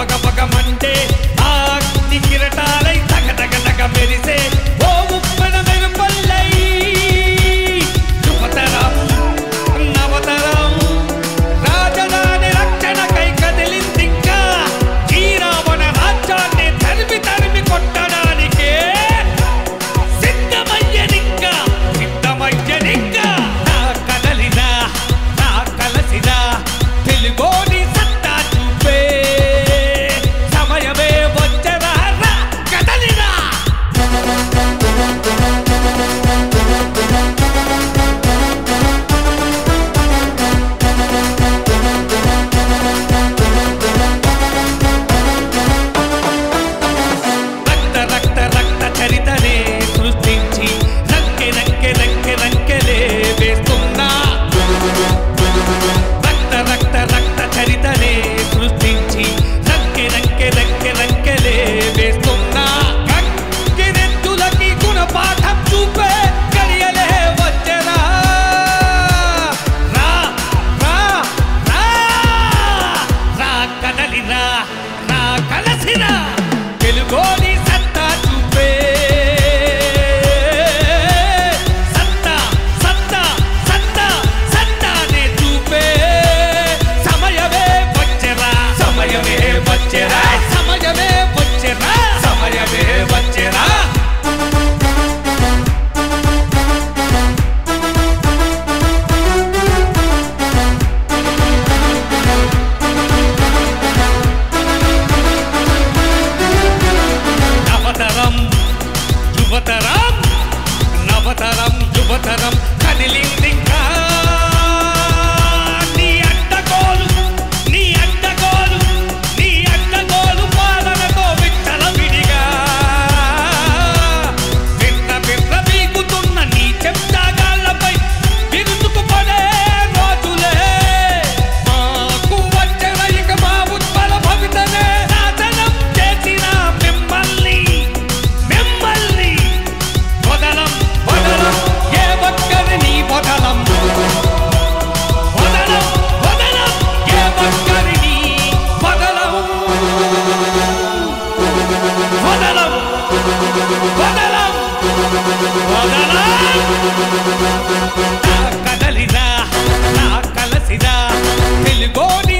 పగపగమంటే అగ్ని కిరటాలై తగదగదగ మెరిసే ఓ ఉప్పెన మెరుపల్లై యువతరం నవతరం రాజధాని రక్షణకై కదిలిందింకా ఈ రావణ రాజ్యాన్ని తరిమి తరిమి కొట్టడానికే సిద్ధమయ్యనింకా నా కదలినా నా కలసినా తెలుగోని సత్తా చూపే సమయమే వచ్చరా కదలినా రక్త రక్త రక్త చరితనే సృష్టించి రంకె రంకె రంకె రంకెలే వేస్తున్నా రక్త రక్త రక్త చరితనే సృష్టించి రంకె రంకె రంకె రంకెలే వేస్తున్నా కంకిరెద్దులకి గుణపాఠం చూపే గడియలే వచ్చరా రా రా రా రా కదలిరా రా కలసిరా తెలుగోని సత్తా చూపే సత్తా సత్తా సత్తా సత్తానే చూపే సమయమే వచ్చరా సమయమే వచ్చరా సమయమే వచ్చరా సమయమే వచ్చరా నవతరం యువతరం నవతరం యువతరం కదిలిందింకా నీ అడ్డగోలు నీ అడ్డగోలు నీ అడ్డగోలు పాలనతో విట్టల విడిగా బిర్ర బిర్ర బీగుతున్న నీ చెప్తాగాళ్ళపై విరుచుకుపడే రోజులే మాకు వచ్చర ఇక మా ఉత్పల భవితనే నాశనం చేసిన మిమ్మల్ని మిమ్మల్ని వదలం వదలం ఏ ఒక్కరిని వదలం వదలం వదలం ఏ ఒక్కరిని వదలం వదలం వదలం వదలం నా కదలిరా నా కలసిరా తెలుగోని